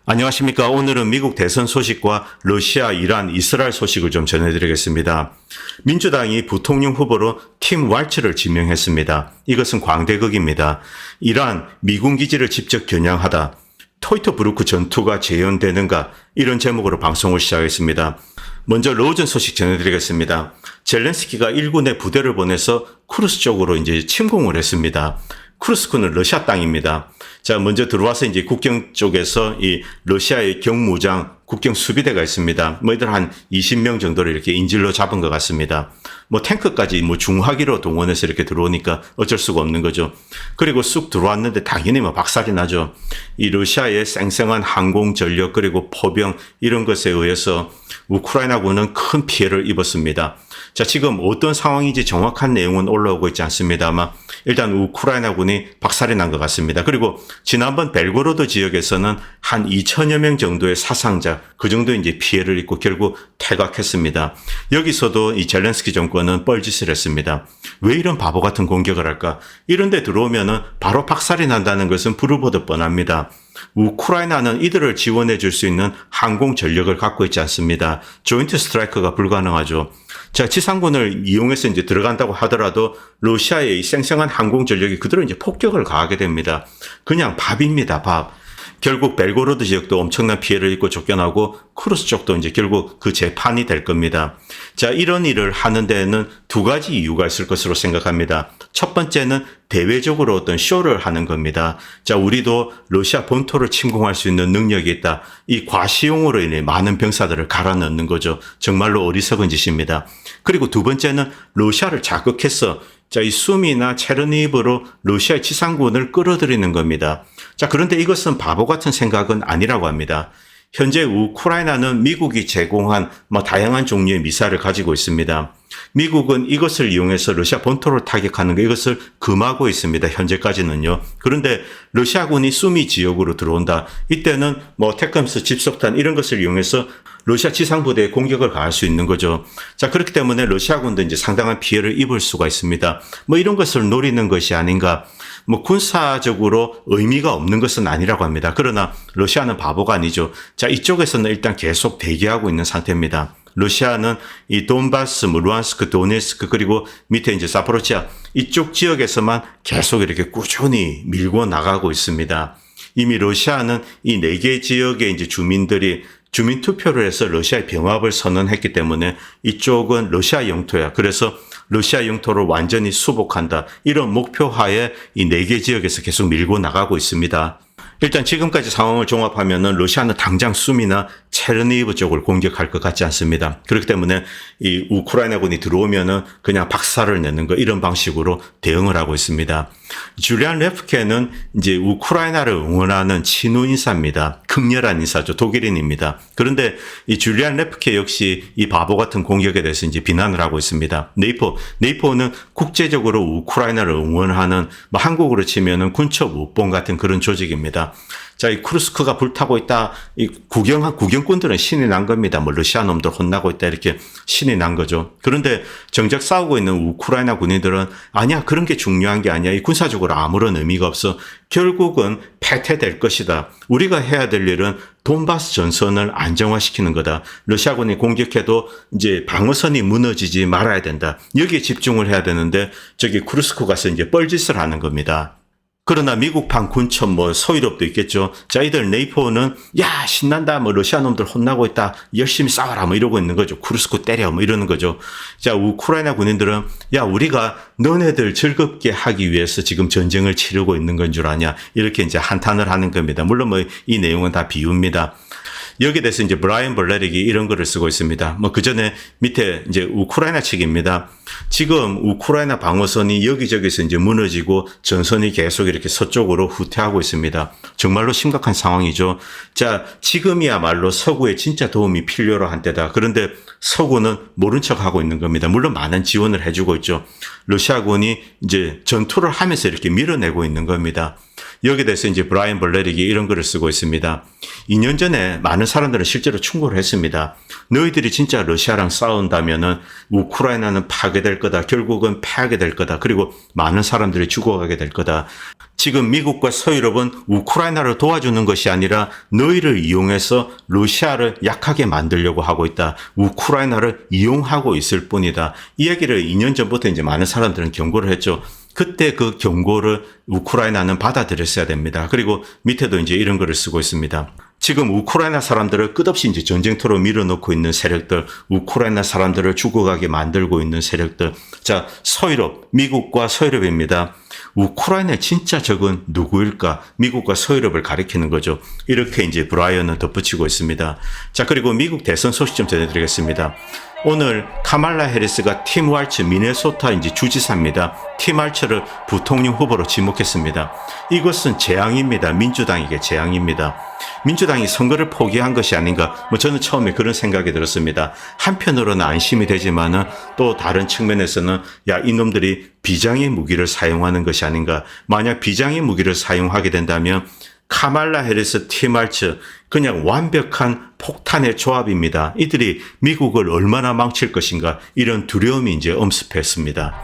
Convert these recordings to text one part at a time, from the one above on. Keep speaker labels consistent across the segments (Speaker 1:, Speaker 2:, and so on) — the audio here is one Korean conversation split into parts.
Speaker 1: 안녕하십니까. 오늘은 미국 대선 소식과 러시아, 이란, 이스라엘 소식을 좀 전해드리겠습니다. 민주당이 부통령 후보로 팀 왈츠를 지명했습니다. 이것은 광대극입니다. 이란, 미군 기지를 직접 겨냥하다. 토이토브루크 전투가 재현되는가? 이런 제목으로 방송을 시작했습니다. 먼저 로전 소식 전해드리겠습니다. 젤렌스키가 일군의 부대를 보내서 쿠르스 쪽으로 이제 침공을 했습니다. 쿠르스크는 러시아 땅입니다. 자, 먼저 들어와서 이제 국경 쪽에서 이 러시아의 경무장 국경 수비대가 있습니다. 뭐들 한 20명 정도를 이렇게 인질로 잡은 것 같습니다. 탱크까지 중화기로 동원해서 이렇게 들어오니까 어쩔 수가 없는 거죠. 그리고 쑥 들어왔는데 당연히 박살이 나죠. 이 러시아의 쌩쌩한 항공 전력 그리고 포병 이런 것에 의해서 우크라이나군은 큰 피해를 입었습니다. 자, 지금 어떤 상황인지 정확한 내용은 올라오고 있지 않습니다만 일단 우크라이나군이 박살이 난 것 같습니다. 그리고 지난번 벨고로드 지역에서는 한 2천여 명 정도의 사상자, 그 정도 이제 피해를 입고 결국 퇴각했습니다. 여기서도 이 젤렌스키 정권은 뻘짓을 했습니다. 왜 이런 바보 같은 공격을 할까? 이런 데 들어오면은 바로 박살이 난다는 것은 불을 보듯 뻔합니다. 우크라이나는 이들을 지원해 줄 수 있는 항공 전력을 갖고 있지 않습니다. 조인트 스트라이크가 불가능하죠. 자, 지상군을 이용해서 이제 들어간다고 하더라도 러시아의 이 쌩쌩한 항공 전력이 그대로 이제 폭격을 가하게 됩니다. 그냥 밥입니다, 밥. 결국 벨고로드 지역도 엄청난 피해를 입고 쫓겨나고 쿠르스 쪽도 이제 결국 그 재판이 될 겁니다. 자, 이런 일을 하는 데에는 두 가지 이유가 있을 것으로 생각합니다. 첫 번째는 대외적으로 어떤 쇼를 하는 겁니다. 자, 우리도 러시아 본토를 침공할 수 있는 능력이 있다. 이 과시용으로 인해 많은 병사들을 갈아 넣는 거죠. 정말로 어리석은 짓입니다. 그리고 두 번째는 러시아를 자극해서 자, 이 숨이나 체르니브로 러시아의 지상군을 끌어들이는 겁니다. 자, 그런데 이것은 바보 같은 생각은 아니라고 합니다. 현재 우크라이나는 미국이 제공한 다양한 종류의 미사일을 가지고 있습니다. 미국은 이것을 이용해서 러시아 본토를 타격하는 거 이것을 금하고 있습니다. 현재까지는요. 그런데 러시아군이 수미 지역으로 들어온다. 이때는 태컴스 집속탄 이런 것을 이용해서 러시아 지상부대에 공격을 가할 수 있는 거죠. 자, 그렇기 때문에 러시아군도 이제 상당한 피해를 입을 수가 있습니다. 이런 것을 노리는 것이 아닌가. 군사적으로 의미가 없는 것은 아니라고 합니다. 그러나 러시아는 바보가 아니죠. 자, 이쪽에서는 일단 계속 대기하고 있는 상태입니다. 러시아는 이 돈바스, 루안스크, 도네스크 그리고 밑에 이제 사포로치아 이쪽 지역에서만 계속 이렇게 꾸준히 밀고 나가고 있습니다. 이미 러시아는 이 4개 지역의 이제 주민들이 주민 투표를 해서 러시아의 병합을 선언했기 때문에 이쪽은 러시아 영토야. 그래서 러시아 영토를 완전히 수복한다. 이런 목표하에 이 4개 지역에서 계속 밀고 나가고 있습니다. 일단 지금까지 상황을 종합하면은 러시아는 당장 수미나 체르니브 쪽을 공격할 것 같지 않습니다. 그렇기 때문에 이 우크라이나군이 들어오면은 그냥 박살을 내는 거 이런 방식으로 대응을 하고 있습니다. 줄리안 레프케는 이제 우크라이나를 응원하는 친우 인사입니다. 극렬한 인사죠. 독일인입니다. 그런데 이 줄리안 레프케 역시 이 바보 같은 공격에 대해서 이제 비난을 하고 있습니다. 네이포는 국제적으로 우크라이나를 응원하는 한국으로 치면은 군첩 우봉 같은 그런 조직입니다. 자, 이 쿠르스크가 불타고 있다. 이 구경꾼들은 신이 난 겁니다. 러시아 놈들 혼나고 있다. 이렇게 신이 난 거죠. 그런데 정작 싸우고 있는 우크라이나 군인들은 아니야, 그런 게 중요한 게 아니야. 이 군사적으로 아무런 의미가 없어. 결국은 패퇴될 것이다. 우리가 해야 될 일은 돈바스 전선을 안정화시키는 거다. 러시아군이 공격해도 이제 방어선이 무너지지 말아야 된다. 여기에 집중을 해야 되는데 저기 쿠르스크 가서 이제 뻘짓을 하는 겁니다. 그러나 미국판 군첩 서유럽도 있겠죠. 자, 이들 네이포는 야, 신난다. 러시아 놈들 혼나고 있다. 열심히 싸워라. 이러고 있는 거죠. 쿠르스크 때려. 이러는 거죠. 자, 우크라이나 군인들은 야, 우리가 너네들 즐겁게 하기 위해서 지금 전쟁을 치르고 있는 건 줄 아냐. 이렇게 이제 한탄을 하는 겁니다. 물론 이 내용은 다 비유입니다. 여기에 대해서 이제 브라이언 벌레릭이 이런 글을 쓰고 있습니다. 그 전에 밑에 이제 우크라이나 측입니다. 지금 우크라이나 방어선이 여기저기서 이제 무너지고 전선이 계속 이렇게 서쪽으로 후퇴하고 있습니다. 정말로 심각한 상황이죠. 자, 지금이야말로 서구에 진짜 도움이 필요로 한 때다. 그런데 서구는 모른 척 하고 있는 겁니다. 물론 많은 지원을 해주고 있죠. 러시아군이 이제 전투를 하면서 이렇게 밀어내고 있는 겁니다. 여기에 대해서 이제 브라이언 벌레릭이 이런 글을 쓰고 있습니다. 2년 전에 많은 사람들은 실제로 충고를 했습니다. 너희들이 진짜 러시아랑 싸운다면은 우크라이나는 파괴될 거다. 결국은 패하게 될 거다. 그리고 많은 사람들이 죽어가게 될 거다. 지금 미국과 서유럽은 우크라이나를 도와주는 것이 아니라 너희를 이용해서 러시아를 약하게 만들려고 하고 있다. 우크라이나를 이용하고 있을 뿐이다. 이 얘기를 2년 전부터 이제 많은 사람들은 경고를 했죠. 그때 그 경고를 우크라이나는 받아들였어야 됩니다. 그리고 밑에도 이제 이런 글을 쓰고 있습니다. 지금 우크라이나 사람들을 끝없이 이제 전쟁터로 밀어넣고 있는 세력들, 우크라이나 사람들을 죽어가게 만들고 있는 세력들. 자, 서유럽, 미국과 서유럽입니다. 우크라이나의 진짜 적은 누구일까? 미국과 서유럽을 가리키는 거죠. 이렇게 이제 브라이언은 덧붙이고 있습니다. 자, 그리고 미국 대선 소식 좀 전해드리겠습니다. 오늘 카말라 해리스가 팀 왈츠 미네소타 이제 주지사입니다. 팀 왈츠를 부통령 후보로 지목했습니다. 이것은 재앙입니다. 민주당에게 재앙입니다. 민주당이 선거를 포기한 것이 아닌가. 저는 처음에 그런 생각이 들었습니다. 한편으로는 안심이 되지만은 또 다른 측면에서는 야, 이놈들이 비장의 무기를 사용하는 것이 아닌가. 만약 비장의 무기를 사용하게 된다면 카말라 해리스, 팀 왈츠 그냥 완벽한 폭탄의 조합입니다. 이들이 미국을 얼마나 망칠 것인가 이런 두려움이 이제 엄습했습니다.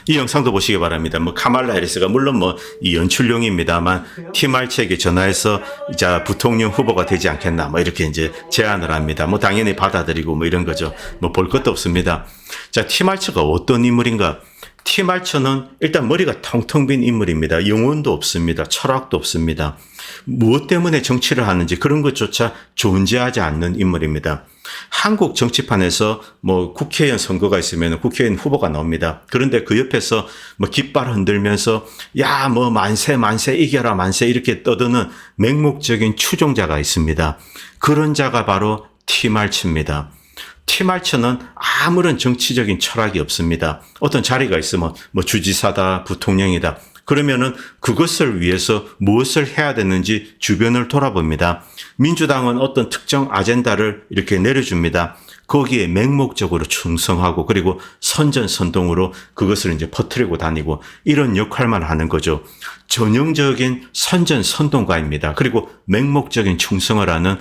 Speaker 1: 이 영상도 보시기 바랍니다. 카말라 해리스가 물론 이 연출용입니다만 팀 왈츠에게 전화해서 이제 부통령 후보가 되지 않겠나 이렇게 이제 제안을 합니다. 당연히 받아들이고 이런 거죠. 볼 것도 없습니다. 자, 팀 왈츠가 어떤 인물인가? 팀 왈츠는 일단 머리가 텅텅 빈 인물입니다. 영혼도 없습니다. 철학도 없습니다. 무엇 때문에 정치를 하는지 그런 것조차 존재하지 않는 인물입니다. 한국 정치판에서 국회의원 선거가 있으면 국회의원 후보가 나옵니다. 그런데 그 옆에서 깃발 흔들면서 야, 만세 이겨라 만세 이렇게 떠드는 맹목적인 추종자가 있습니다. 그런 자가 바로 팀 왈츠입니다. 팀 왈츠는 아무런 정치적인 철학이 없습니다. 어떤 자리가 있으면 주지사다, 부통령이다. 그러면은 그것을 위해서 무엇을 해야 되는지 주변을 돌아봅니다. 민주당은 어떤 특정 아젠다를 이렇게 내려줍니다. 거기에 맹목적으로 충성하고 그리고 선전선동으로 그것을 이제 퍼뜨리고 다니고 이런 역할만 하는 거죠. 전형적인 선전선동가입니다. 그리고 맹목적인 충성을 하는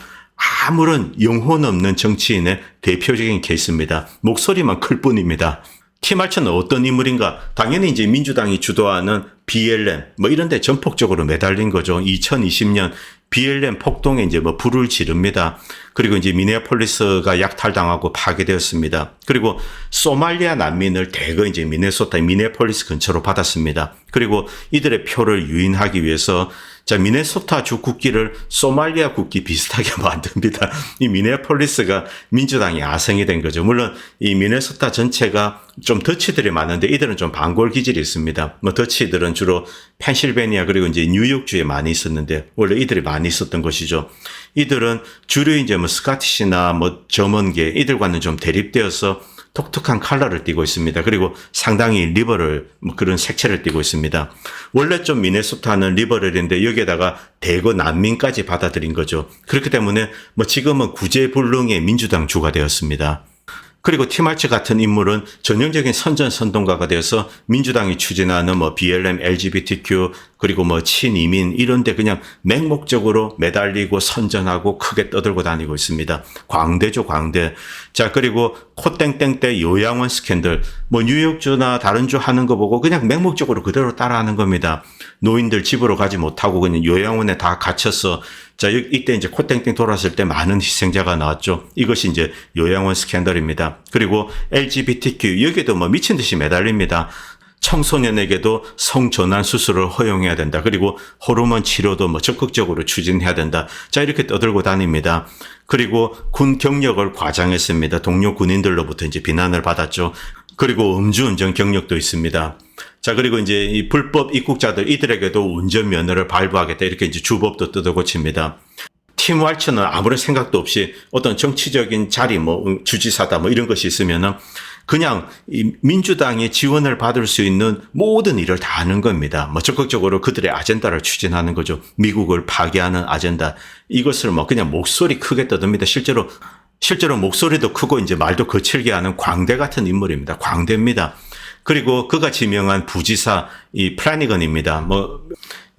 Speaker 1: 아무런 영혼 없는 정치인의 대표적인 케이스입니다. 목소리만 클 뿐입니다. 팀 왈츠는 어떤 인물인가? 당연히 이제 민주당이 주도하는 BLM 이런 데 전폭적으로 매달린 거죠. 2020년 BLM 폭동에 이제 불을 지릅니다. 그리고 이제 미네아폴리스가 약탈당하고 파괴되었습니다. 그리고 소말리아 난민을 대거 이제 미네소타 미네아폴리스 근처로 받았습니다. 그리고 이들의 표를 유인하기 위해서 자, 미네소타 주 국기를 소말리아 국기 비슷하게 만듭니다. 이 미네아폴리스가 민주당이 아성이 된 거죠. 물론 이 미네소타 전체가 좀 더치들이 많은데 이들은 좀 반골 기질이 있습니다. 더치들은 주로 펜실베니아 그리고 이제 뉴욕주에 많이 있었는데 원래 이들이 많이 있었던 것이죠. 이들은 주로 이제 스카티시나 저먼계 이들과는 좀 대립되어서 독특한 컬러를 띠고 있습니다. 그리고 상당히 리버럴 그런 색채를 띠고 있습니다. 원래 좀 미네소타는 리버럴인데 여기에다가 대거 난민까지 받아들인 거죠. 그렇기 때문에 지금은 구제불능의 민주당 주가 되었습니다. 그리고 팀 왈츠 같은 인물은 전형적인 선전선동가가 되어서 민주당이 추진하는 BLM, LGBTQ 그리고 친이민 이런 데 그냥 맹목적으로 매달리고 선전하고 크게 떠들고 다니고 있습니다. 광대죠, 광대. 자, 그리고 코땡땡때 요양원 스캔들 뉴욕주나 다른 주 하는 거 보고 그냥 맹목적으로 그대로 따라하는 겁니다. 노인들 집으로 가지 못하고 그냥 요양원에 다 갇혀서 자, 이때 이제 코땡땡 돌았을 때 많은 희생자가 나왔죠. 이것이 이제 요양원 스캔들입니다. 그리고 LGBTQ 여기에도 미친 듯이 매달립니다. 청소년에게도 성전환 수술을 허용해야 된다. 그리고 호르몬 치료도 적극적으로 추진해야 된다. 자, 이렇게 떠들고 다닙니다. 그리고 군 경력을 과장했습니다. 동료 군인들로부터 이제 비난을 받았죠. 그리고 음주운전 경력도 있습니다. 자, 그리고 이제 이 불법 입국자들 이들에게도 운전면허를 발부하겠다. 이렇게 이제 주법도 뜯어고칩니다. 팀 왈츠는 아무런 생각도 없이 어떤 정치적인 자리, 주지사다, 이런 것이 있으면은 그냥 이 민주당의 지원을 받을 수 있는 모든 일을 다 하는 겁니다. 적극적으로 그들의 아젠다를 추진하는 거죠. 미국을 파괴하는 아젠다. 이것을 그냥 목소리 크게 떠듭니다. 실제로 목소리도 크고 이제 말도 거칠게 하는 광대 같은 인물입니다. 광대입니다. 그리고 그가 지명한 부지사 이 플래니건입니다.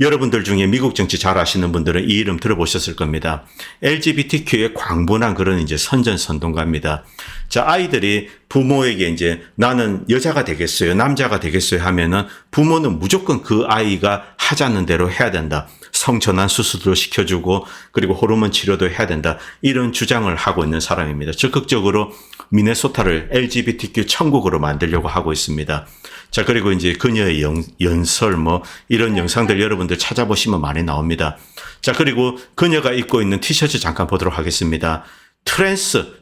Speaker 1: 여러분들 중에 미국 정치 잘 아시는 분들은 이 이름 들어보셨을 겁니다. LGBTQ에 광분한 그런 이제 선전선동가입니다. 자, 아이들이 부모에게 이제 나는 여자가 되겠어요, 남자가 되겠어요 하면은 부모는 무조건 그 아이가 하자는 대로 해야 된다. 성전환 수술도 시켜주고 그리고 호르몬 치료도 해야 된다. 이런 주장을 하고 있는 사람입니다. 적극적으로 미네소타를 LGBTQ 천국으로 만들려고 하고 있습니다. 자, 그리고 이제 그녀의 연설 이런 영상들 여러분들 찾아보시면 많이 나옵니다. 자, 그리고 그녀가 입고 있는 티셔츠 잠깐 보도록 하겠습니다.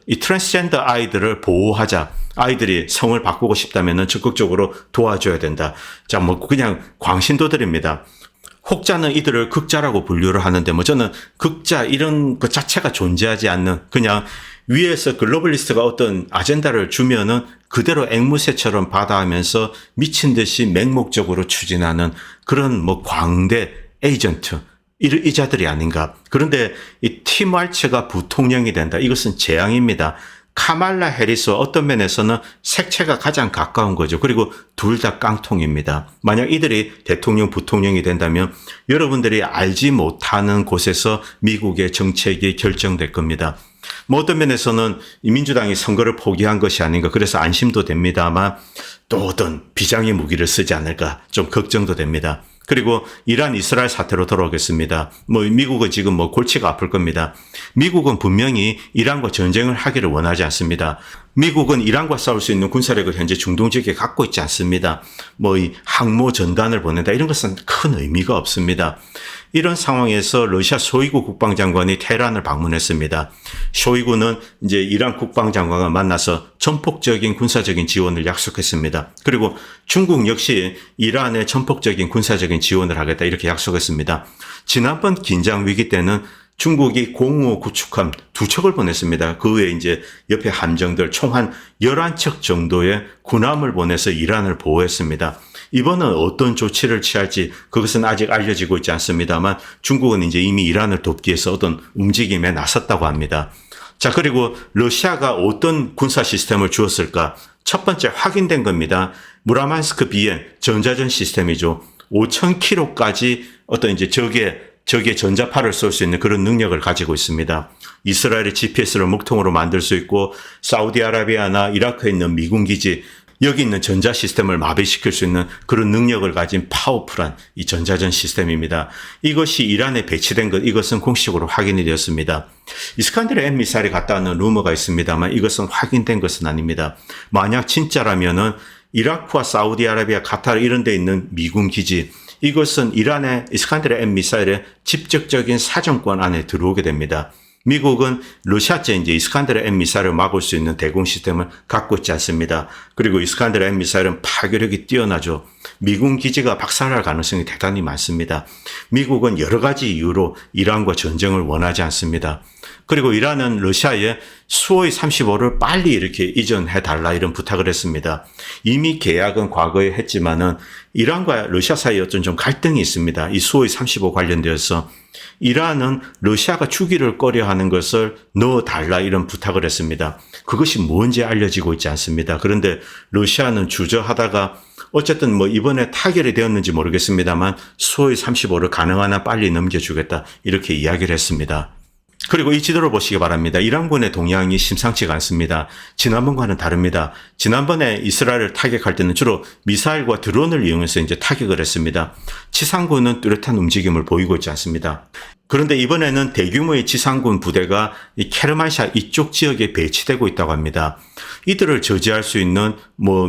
Speaker 1: 이 트랜스젠더 아이들을 보호하자. 아이들이 성을 바꾸고 싶다면은 적극적으로 도와줘야 된다. 자, 그냥 광신도들입니다. 혹자는 이들을 극자라고 분류를 하는데 저는 극자 이런 것 자체가 존재하지 않는 그냥 위에서 글로벌리스트가 어떤 아젠다를 주면은 그대로 앵무새처럼 받아하면서 미친 듯이 맹목적으로 추진하는 그런 광대 에이전트 이 자들이 아닌가. 그런데 이 팀 왈츠가 부통령이 된다. 이것은 재앙입니다. 카말라 해리스와 어떤 면에서는 색채가 가장 가까운 거죠. 그리고 둘 다 깡통입니다. 만약 이들이 대통령, 부통령이 된다면 여러분들이 알지 못하는 곳에서 미국의 정책이 결정될 겁니다. 어떤 면에서는 이 민주당이 선거를 포기한 것이 아닌가. 그래서 안심도 됩니다만 또 어떤 비장의 무기를 쓰지 않을까 좀 걱정도 됩니다. 그리고 이란 이스라엘 사태로 돌아오겠습니다. 미국은 지금 골치가 아플 겁니다. 미국은 분명히 이란과 전쟁을 하기를 원하지 않습니다. 미국은 이란과 싸울 수 있는 군사력을 현재 중동 지역에 갖고 있지 않습니다. 이 항모 전단을 보낸다 이런 것은 큰 의미가 없습니다. 이런 상황에서 러시아 쇼이구 국방장관이 테헤란을 방문했습니다. 쇼이구는 이제 이란 국방장관과 만나서 전폭적인 군사적인 지원을 약속했습니다. 그리고 중국 역시 이란의 전폭적인 군사적인 지원을 하겠다 이렇게 약속했습니다. 지난번 긴장 위기 때는 중국이 공호 구축함 2척을 보냈습니다. 그 외에 이제 옆에 함정들 총 한 11척 정도의 군함을 보내서 이란을 보호했습니다. 이번은 어떤 조치를 취할지 그것은 아직 알려지고 있지 않습니다만 중국은 이제 이미 이란을 돕기 위해서 어떤 움직임에 나섰다고 합니다. 자, 그리고 러시아가 어떤 군사 시스템을 주었을까? 첫 번째 확인된 겁니다. 무라만스크 비행 전자전 시스템이죠. 5,000km까지 어떤 이제 적의 전자파를 쏠 수 있는 그런 능력을 가지고 있습니다. 이스라엘의 GPS를 목통으로 만들 수 있고 사우디아라비아나 이라크에 있는 미군 기지 여기 있는 전자 시스템을 마비시킬 수 있는 그런 능력을 가진 파워풀한 이 전자전 시스템입니다. 이것이 이란에 배치된 것, 이것은 공식으로 확인이 되었습니다. 이스칸데르 M 미사일이 갔다 오는 루머가 있습니다만 이것은 확인된 것은 아닙니다. 만약 진짜라면은 이라크와 사우디아라비아, 카타르 이런 데 있는 미군 기지, 이것은 이란의 이스칸데르 M 미사일의 직접적인 사정권 안에 들어오게 됩니다. 미국은 러시아제 이제 이스칸데르 M 미사일을 막을 수 있는 대공 시스템을 갖고 있지 않습니다. 그리고 이스칸데르 M 미사일은 파괴력이 뛰어나죠. 미군 기지가 박살날 가능성이 대단히 많습니다. 미국은 여러 가지 이유로 이란과 전쟁을 원하지 않습니다. 그리고 이란은 러시아에 수호이 35를 빨리 이렇게 이전해달라 이런 부탁을 했습니다. 이미 계약은 과거에 했지만은 이란과 러시아 사이에 어떤 좀 갈등이 있습니다. 이 수호이 35 관련되어서 이란은 러시아가 주기를 꺼려하는 것을 넣어달라 이런 부탁을 했습니다. 그것이 뭔지 알려지고 있지 않습니다. 그런데 러시아는 주저하다가 어쨌든 이번에 타결이 되었는지 모르겠습니다만 수호이 35를 가능한 한 빨리 넘겨주겠다 이렇게 이야기를 했습니다. 그리고 이 지도를 보시기 바랍니다. 이란군의 동향이 심상치가 않습니다. 지난번과는 다릅니다. 지난번에 이스라엘을 타격할 때는 주로 미사일과 드론을 이용해서 이제 타격을 했습니다. 지상군은 뚜렷한 움직임을 보이고 있지 않습니다. 그런데 이번에는 대규모의 지상군 부대가 이 케르만샤 이쪽 지역에 배치되고 있다고 합니다. 이들을 저지할 수 있는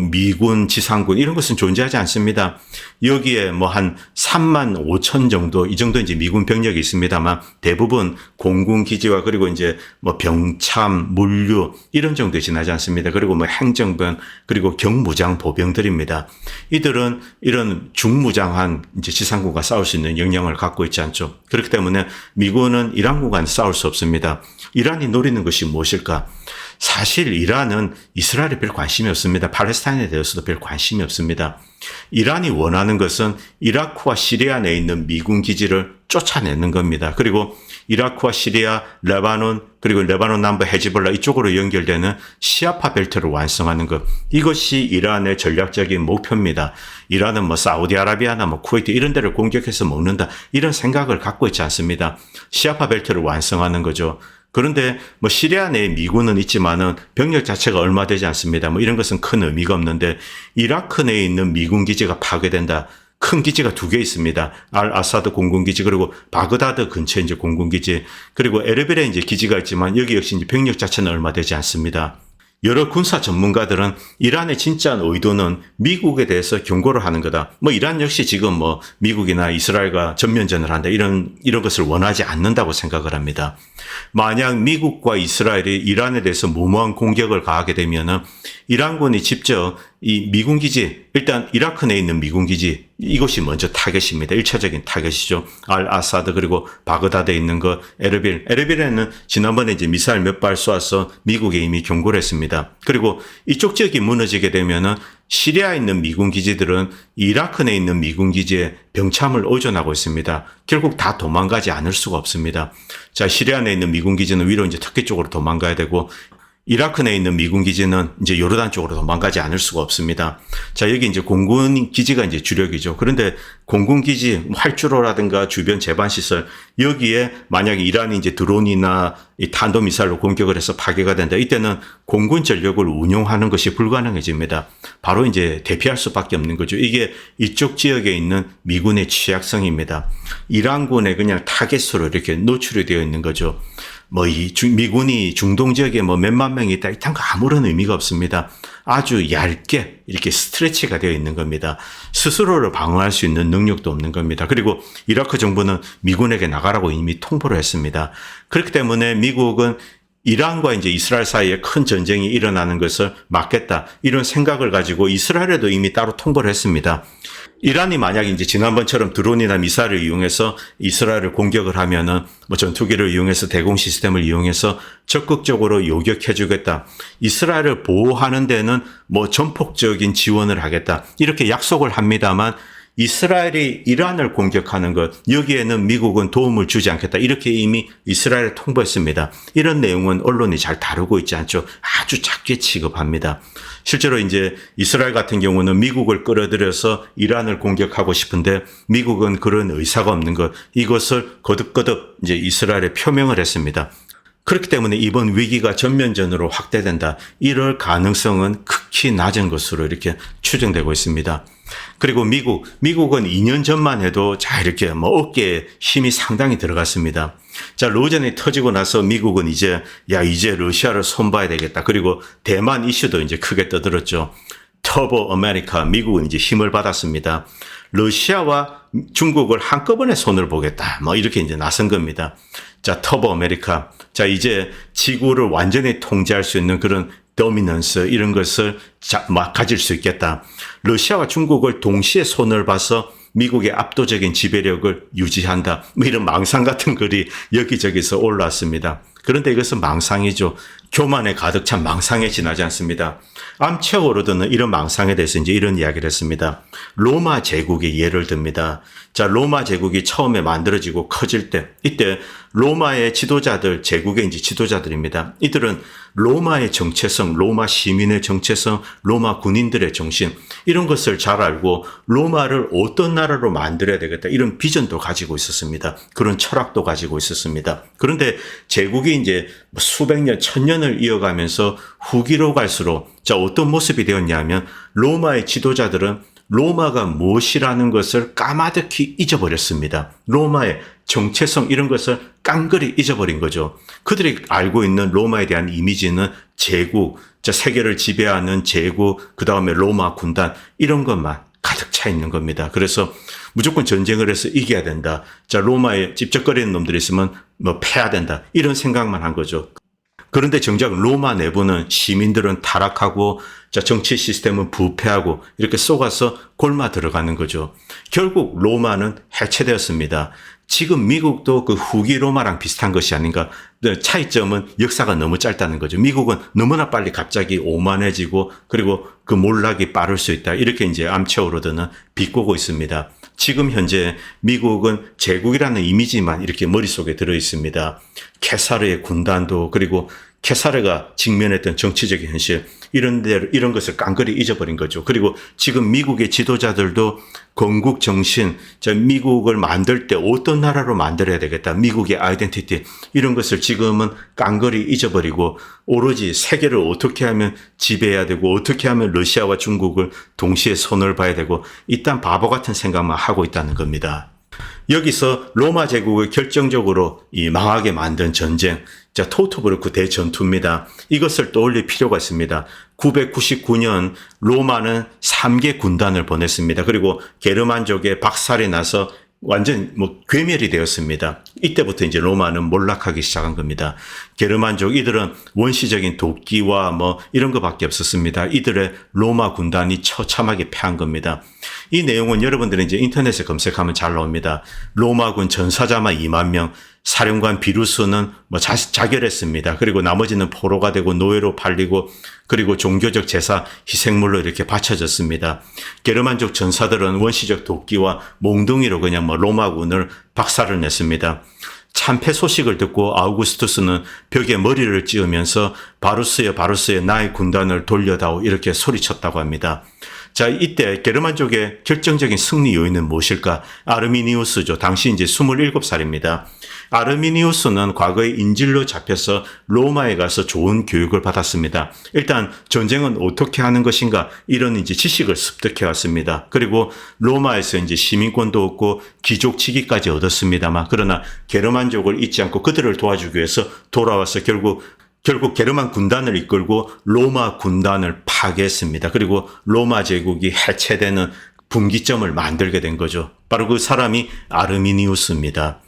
Speaker 1: 미군, 지상군 이런 것은 존재하지 않습니다. 여기에 한 3만 5천 정도 이 정도 이제 미군 병력이 있습니다만 대부분 공군 기지와 그리고 이제 병참, 물류 이런 정도에 지나지 않습니다. 그리고 행정병 그리고 경무장 보병들입니다. 이들은 이런 중무장한 이제 지상군과 싸울 수 있는 역량을 갖고 있지 않죠. 그렇기 때문에 미군은 이란군과는 싸울 수 없습니다. 이란이 노리는 것이 무엇일까? 사실 이란은 이스라엘에 별 관심이 없습니다. 팔레스타인에 대해서도 별 관심이 없습니다. 이란이 원하는 것은 이라크와 시리아 내에 있는 미군 기지를 쫓아내는 겁니다. 그리고 이라크와 시리아, 레바논, 그리고 레바논 남부 헤즈볼라 이쪽으로 연결되는 시아파 벨트를 완성하는 것. 이것이 이란의 전략적인 목표입니다. 이란은 뭐 사우디아라비아나 뭐 쿠웨이트 이런 데를 공격해서 먹는다. 이런 생각을 갖고 있지 않습니다. 시아파 벨트를 완성하는 거죠. 그런데 뭐 시리아 내에 미군은 있지만은 병력 자체가 얼마 되지 않습니다. 뭐 이런 것은 큰 의미가 없는데 이라크 내에 있는 미군 기지가 파괴된다. 큰 기지가 2개 있습니다. 알 아사드 공군기지 그리고 바그다드 근처에 이제 공군기지 그리고 에르빌에 이제 기지가 있지만 여기 역시 이제 병력 자체는 얼마 되지 않습니다. 여러 군사 전문가들은 이란의 진짜 의도는 미국에 대해서 경고를 하는 거다. 뭐 이란 역시 지금 뭐 미국이나 이스라엘과 전면전을 한다. 이런 것을 원하지 않는다고 생각을 합니다. 만약 미국과 이스라엘이 이란에 대해서 무모한 공격을 가하게 되면은 이란군이 직접 이 미군 기지, 일단 이라크 내에 있는 미군 기지, 이것이 먼저 타겟입니다. 1차적인 타겟이죠. 알 아사드 그리고 바그다드에 있는 거 에르빌. 에르빌에는 지난번에 이제 미사일 몇 발 쏘아서 미국에 이미 경고를 했습니다. 그리고 이쪽 지역이 무너지게 되면은 시리아에 있는 미군 기지들은 이라크 내에 있는 미군 기지에 병참을 의존하고 있습니다. 결국 다 도망가지 않을 수가 없습니다. 자, 시리아 내에 있는 미군 기지는 위로 이제 터키 쪽으로 도망가야 되고 이라크 내에 있는 미군 기지는 이제 요르단 쪽으로 도망가지 않을 수가 없습니다. 자, 여기 이제 공군 기지가 이제 주력이죠. 그런데 공군 기지, 활주로라든가 주변 제반 시설, 여기에 만약에 이란이 이제 드론이나 이 탄도미사일로 공격을 해서 파괴가 된다. 이때는 공군 전력을 운용하는 것이 불가능해집니다. 바로 이제 대피할 수밖에 없는 거죠. 이게 이쪽 지역에 있는 미군의 취약성입니다. 이란군의 그냥 타겟으로 이렇게 노출이 되어 있는 거죠. 뭐 미군이 중동 지역에 뭐 몇만 명이 있다. 이딴 거 아무런 의미가 없습니다. 아주 얇게 이렇게 스트레치가 되어 있는 겁니다. 스스로를 방어할 수 있는 능력도 없는 겁니다. 그리고 이라크 정부는 미군에게 나가라고 이미 통보를 했습니다. 그렇기 때문에 미국은 이란과 이제 이스라엘 사이에 큰 전쟁이 일어나는 것을 막겠다. 이런 생각을 가지고 이스라엘에도 이미 따로 통보를 했습니다. 이란이 만약에 이제 지난번처럼 드론이나 미사일을 이용해서 이스라엘을 공격을 하면은 뭐 전투기를 이용해서 대공 시스템을 이용해서 적극적으로 요격해주겠다. 이스라엘을 보호하는 데는 뭐 전폭적인 지원을 하겠다. 이렇게 약속을 합니다만 이스라엘이 이란을 공격하는 것, 여기에는 미국은 도움을 주지 않겠다. 이렇게 이미 이스라엘에 통보했습니다. 이런 내용은 언론이 잘 다루고 있지 않죠. 아주 작게 취급합니다. 실제로 이제 이스라엘 같은 경우는 미국을 끌어들여서 이란을 공격하고 싶은데 미국은 그런 의사가 없는 것, 이것을 거듭거듭 이제 이스라엘에 표명을 했습니다. 그렇기 때문에 이번 위기가 전면전으로 확대된다. 이럴 가능성은 극히 낮은 것으로 이렇게 추정되고 있습니다. 그리고 미국은 2년 전만 해도 자, 이렇게 뭐 어깨에 힘이 상당히 들어갔습니다. 자, 로전이 터지고 나서 미국은 이제 러시아를 손봐야 되겠다. 그리고 대만 이슈도 이제 크게 떠들었죠. 터보 아메리카, 미국은 이제 힘을 받았습니다. 러시아와 중국을 한꺼번에 손을 보겠다. 뭐 이렇게 이제 나선 겁니다. 자, 터보 아메리카. 자, 이제 지구를 완전히 통제할 수 있는 그런 도미넌스 이런 것을 가질 수 있겠다. 러시아와 중국을 동시에 손을 봐서 미국의 압도적인 지배력을 유지한다. 뭐 이런 망상 같은 글이 여기저기서 올라왔습니다. 그런데 이것은 망상이죠. 교만에 가득 찬 망상에 지나지 않습니다. 암체오로드는 이런 망상에 대해서 이제 이런 이야기를 했습니다. 로마 제국의 예를 듭니다. 자, 로마 제국이 처음에 만들어지고 커질 때, 이때 로마의 지도자들, 제국의 이제 지도자들입니다. 이들은 로마의 정체성, 로마 시민의 정체성, 로마 군인들의 정신, 이런 것을 잘 알고 로마를 어떤 나라로 만들어야 되겠다. 이런 비전도 가지고 있었습니다. 그런 철학도 가지고 있었습니다. 그런데 제국이 이제 수백 년, 천년을 이어가면서 후기로 갈수록 자, 어떤 모습이 되었냐면 로마의 지도자들은 로마가 무엇이라는 것을 까마득히 잊어버렸습니다. 로마의 정체성 이런 것을 깡그리 잊어버린 거죠. 그들이 알고 있는 로마에 대한 이미지는 제국, 세계를 지배하는 제국, 그 다음에 로마 군단 이런 것만 가득 차 있는 겁니다. 그래서 무조건 전쟁을 해서 이겨야 된다. 자, 로마에 찝쩍거리는 놈들이 있으면 뭐 패야 된다. 이런 생각만 한 거죠. 그런데 정작 로마 내부는 시민들은 타락하고 정치 시스템은 부패하고 이렇게 속아서 골마 들어가는 거죠. 결국 로마는 해체되었습니다. 지금 미국도 그 후기 로마랑 비슷한 것이 아닌가. 차이점은 역사가 너무 짧다는 거죠. 미국은 너무나 빨리 갑자기 오만해지고 그리고 그 몰락이 빠를 수 있다. 이렇게 이제 암체오로드는 비꼬고 있습니다. 지금 현재 미국은 제국이라는 이미지만 이렇게 머릿속에 들어 있습니다. 케사르의 군단도 그리고 케사르가 직면했던 정치적인 현실 이런 것을 깡그리 잊어버린 거죠. 그리고 지금 미국의 지도자들도 건국 정신, 미국을 만들 때 어떤 나라로 만들어야 되겠다. 미국의 아이덴티티 이런 것을 지금은 깡그리 잊어버리고 오로지 세계를 어떻게 하면 지배해야 되고 어떻게 하면 러시아와 중국을 동시에 손을 봐야 되고 이딴 바보 같은 생각만 하고 있다는 겁니다. 여기서 로마 제국을 결정적으로 망하게 만든 전쟁, 토트브루크 대전투입니다. 이것을 떠올릴 필요가 있습니다. 999년 로마는 3개 군단을 보냈습니다. 그리고 게르만족의 박살이 나서 완전 괴멸이 되었습니다. 이때부터 이제 로마는 몰락하기 시작한 겁니다. 게르만족 이들은 원시적인 도끼와 이런 것밖에 없었습니다. 이들의 로마 군단이 처참하게 패한 겁니다. 이 내용은 여러분들은 이제 인터넷에 검색하면 잘 나옵니다. 로마군 전사자만 2만 명, 사령관 비루스는 자결했습니다. 그리고 나머지는 포로가 되고 노예로 팔리고 그리고 종교적 제사 희생물로 이렇게 바쳐졌습니다. 게르만족 전사들은 원시적 도끼와 몽둥이로 그냥 로마군을 박살을 냈습니다. 참패 소식을 듣고 아우구스투스는 벽에 머리를 찧으면서 바루스여 나의 군단을 돌려다오 이렇게 소리쳤다고 합니다. 자, 이때 게르만족의 결정적인 승리 요인은 무엇일까? 아르미니우스죠. 당시 이제 27살입니다. 아르미니우스는 과거에 인질로 잡혀서 로마에 가서 좋은 교육을 받았습니다. 일단 전쟁은 어떻게 하는 것인가 이런 이제 지식을 습득해 왔습니다. 그리고 로마에서 이제 시민권도 얻고 귀족치기까지 얻었습니다만 그러나 게르만족을 잊지 않고 그들을 도와주기 위해서 돌아와서 결국 게르만 군단을 이끌고 로마 군단을 파괴했습니다. 그리고 로마 제국이 해체되는 분기점을 만들게 된 거죠. 바로 그 사람이 아르미니우스입니다.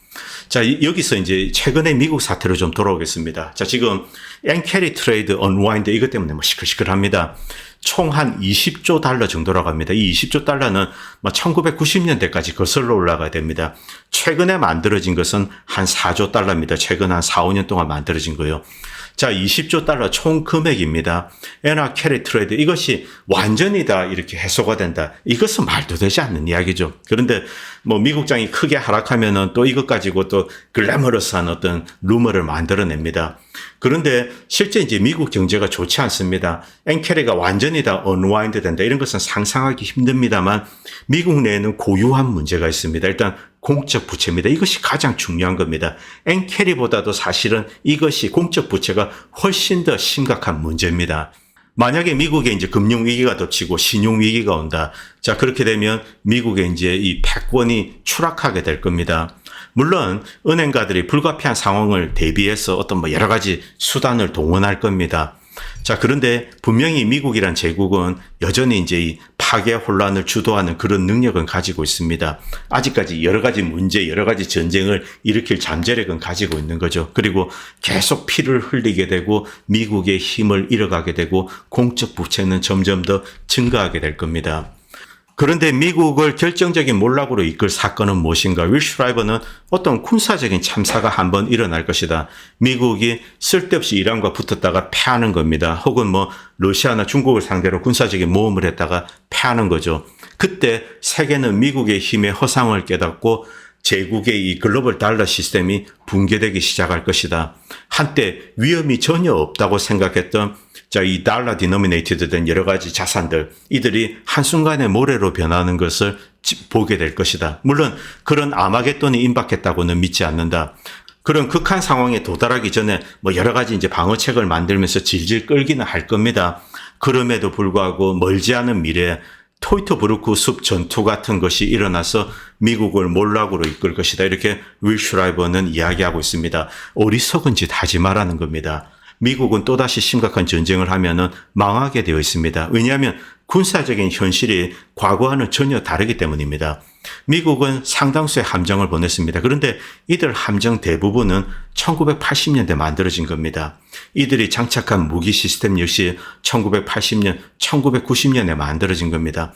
Speaker 1: 자, 여기서 이제 최근에 미국 사태로 좀 돌아오겠습니다. 자, 지금 엔캐리 트레이드 언와인드 이것 때문에 시끌시끌합니다. 총 한 20조 달러 정도라고 합니다. 이 20조 달러는 1990년대까지 거슬러 올라가야 됩니다. 최근에 만들어진 것은 한 4조 달러입니다. 최근 한 4, 5년 동안 만들어진 거예요. 자, 20조 달러 총 금액입니다. 엔캐리 트레이드 이것이 완전히 다 이렇게 해소가 된다. 이것은 말도 되지 않는 이야기죠. 그런데 미국장이 크게 하락하면은 또 이것 가지고 또 글래머러스한 어떤 루머를 만들어냅니다. 그런데 실제 이제 미국 경제가 좋지 않습니다. 엔캐리가 완전히 다 언와인드 된다. 이런 것은 상상하기 힘듭니다만 미국 내에는 고유한 문제가 있습니다. 일단 공적 부채입니다. 이것이 가장 중요한 겁니다. 엔캐리보다도 사실은 이것이 공적 부채가 훨씬 더 심각한 문제입니다. 만약에 미국에 이제 금융위기가 덮치고 신용위기가 온다. 자, 그렇게 되면 미국에 이제 이 패권이 추락하게 될 겁니다. 물론 은행가들이 불가피한 상황을 대비해서 어떤 여러 가지 수단을 동원할 겁니다. 자, 그런데 분명히 미국이란 제국은 여전히 이제 이 파괴 혼란을 주도하는 그런 능력은 가지고 있습니다. 아직까지 여러 가지 문제, 여러 가지 전쟁을 일으킬 잠재력은 가지고 있는 거죠. 그리고 계속 피를 흘리게 되고 미국의 힘을 잃어가게 되고 공적 부채는 점점 더 증가하게 될 겁니다. 그런데 미국을 결정적인 몰락으로 이끌 사건은 무엇인가? 윌 슈라이버는 어떤 군사적인 참사가 한번 일어날 것이다. 미국이 쓸데없이 이란과 붙었다가 패하는 겁니다. 혹은 러시아나 중국을 상대로 군사적인 모험을 했다가 패하는 거죠. 그때 세계는 미국의 힘의 허상을 깨닫고 제국의 이 글로벌 달러 시스템이 붕괴되기 시작할 것이다. 한때 위험이 전혀 없다고 생각했던 이 달러 디노미네이티드 된 여러 가지 자산들, 이들이 한순간에 모래로 변하는 것을 보게 될 것이다. 물론 그런 아마겟돈이 임박했다고는 믿지 않는다. 그런 극한 상황에 도달하기 전에 여러 가지 이제 방어책을 만들면서 질질 끌기는 할 겁니다. 그럼에도 불구하고 멀지 않은 미래에 토이토브루크 숲 전투 같은 것이 일어나서 미국을 몰락으로 이끌 것이다. 이렇게 윌 슈라이버는 이야기하고 있습니다. 어리석은 짓 하지 말라는 겁니다. 미국은 또다시 심각한 전쟁을 하면은 망하게 되어 있습니다. 왜냐하면 군사적인 현실이 과거와는 전혀 다르기 때문입니다. 미국은 상당수의 함정을 보냈습니다. 그런데 이들 함정 대부분은 1980년대 만들어진 겁니다. 이들이 장착한 무기 시스템 역시 1980년, 1990년에 만들어진 겁니다.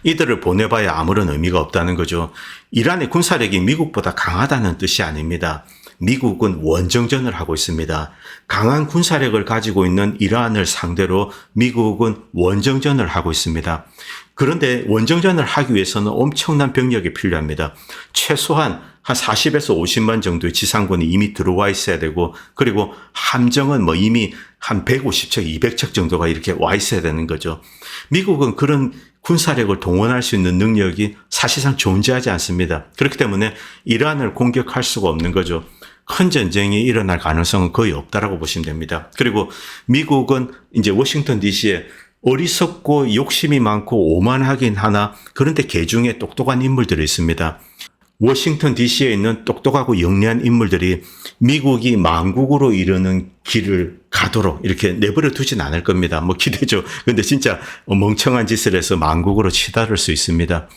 Speaker 1: 이들을 보내봐야 아무런 의미가 없다는 거죠. 이란의 군사력이 미국보다 강하다는 뜻이 아닙니다. 미국은 원정전을 하고 있습니다. 강한 군사력을 가지고 있는 이란을 상대로 미국은 원정전을 하고 있습니다. 그런데 원정전을 하기 위해서는 엄청난 병력이 필요합니다. 최소한 한 40에서 50만 정도의 지상군이 이미 들어와 있어야 되고, 그리고 함정은 뭐 이미 한 150척, 200척 정도가 이렇게 와 있어야 되는 거죠. 미국은 그런 군사력을 동원할 수 있는 능력이 사실상 존재하지 않습니다. 그렇기 때문에 이란을 공격할 수가 없는 거죠. 큰 전쟁이 일어날 가능성은 거의 없다라고 보시면 됩니다. 그리고 미국은 이제 워싱턴 DC에 어리석고 욕심이 많고 오만하긴 하나, 그런데 개중에 똑똑한 인물들이 있습니다. 워싱턴 DC에 있는 똑똑하고 영리한 인물들이 미국이 망국으로 이르는 길을 가도록 이렇게 내버려 두진 않을 겁니다. 뭐 기대죠. 근데 진짜 멍청한 짓을 해서 망국으로 치달을 수 있습니다.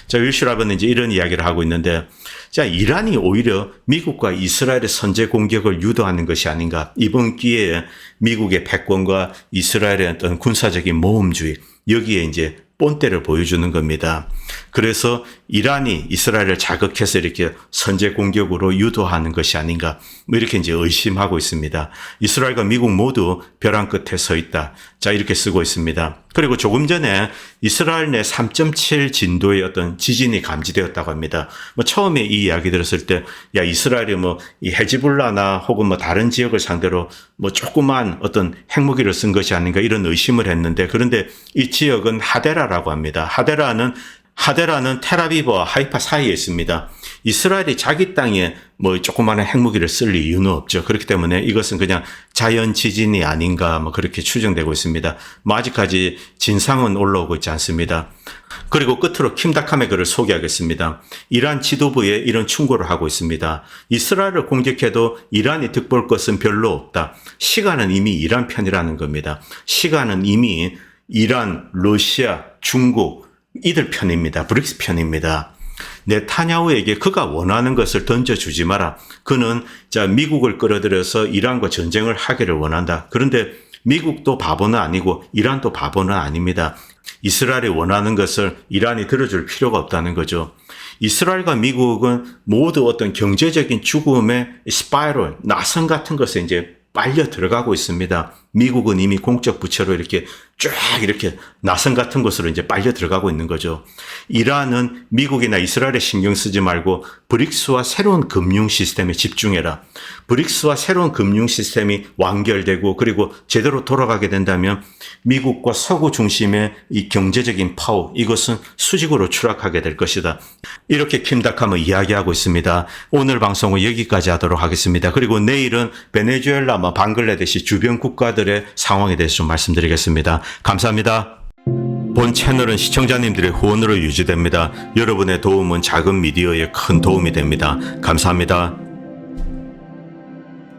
Speaker 1: 자, 윌슈라브는 이제 이런 이야기를 하고 있는데, 자, 이란이 오히려 미국과 이스라엘의 선제 공격을 유도하는 것이 아닌가. 이번 기회에 미국의 패권과 이스라엘의 어떤 군사적인 모험주의, 여기에 이제 본때를 보여주는 겁니다. 그래서 이란이 이스라엘을 자극해서 이렇게 선제 공격으로 유도하는 것이 아닌가, 뭐 이렇게 이제 의심하고 있습니다. 이스라엘과 미국 모두 벼랑 끝에 서 있다. 자, 이렇게 쓰고 있습니다. 그리고 조금 전에 이스라엘 내 3.7 진도의 어떤 지진이 감지되었다고 합니다. 뭐 처음에 이 이야기 들었을 때, 야, 이스라엘이 뭐 이 헤즈볼라나 혹은 뭐 다른 지역을 상대로 뭐 조그만 어떤 핵무기를 쓴 것이 아닌가, 이런 의심을 했는데, 그런데 이 지역은 하데라라고 합니다. 하데라는 텔아비브와 하이파 사이에 있습니다. 이스라엘이 자기 땅에 뭐 조그마한 핵무기를 쓸 이유는 없죠. 그렇기 때문에 이것은 그냥 자연 지진이 아닌가, 뭐 그렇게 추정되고 있습니다. 뭐 아직까지 진상은 올라오고 있지 않습니다. 그리고 끝으로 킴다캄의 글을 소개하겠습니다. 이란 지도부에 이런 충고를 하고 있습니다. 이스라엘을 공격해도 이란이 득볼 것은 별로 없다. 시간은 이미 이란 편이라는 겁니다. 시간은 이미 이란, 러시아, 중국, 이들 편입니다. 브릭스 편입니다. 네타냐후에게 그가 원하는 것을 던져주지 마라. 그는 미국을 끌어들여서 이란과 전쟁을 하기를 원한다. 그런데 미국도 바보는 아니고 이란도 바보는 아닙니다. 이스라엘이 원하는 것을 이란이 들어줄 필요가 없다는 거죠. 이스라엘과 미국은 모두 어떤 경제적인 죽음의 스파이럴, 나선 같은 것에 이제 빨려 들어가고 있습니다. 미국은 이미 공적 부채로 이렇게 쫙 이렇게 나선 같은 곳으로 이제 빨려 들어가고 있는 거죠. 이란은 미국이나 이스라엘에 신경 쓰지 말고 브릭스와 새로운 금융 시스템에 집중해라. 브릭스와 새로운 금융 시스템이 완결되고 그리고 제대로 돌아가게 된다면 미국과 서구 중심의 이 경제적인 파워, 이것은 수직으로 추락하게 될 것이다. 이렇게 킴다캄은 이야기하고 있습니다. 오늘 방송은 여기까지 하도록 하겠습니다. 그리고 내일은 베네수엘라, 방글라데시 주변 국가들의 상황에 대해서 좀 말씀드리겠습니다. 감사합니다. 본 채널은 시청자님들의 후원으로 유지됩니다. 여러분의 도움은 작은 미디어에 큰 도움이 됩니다. 감사합니다.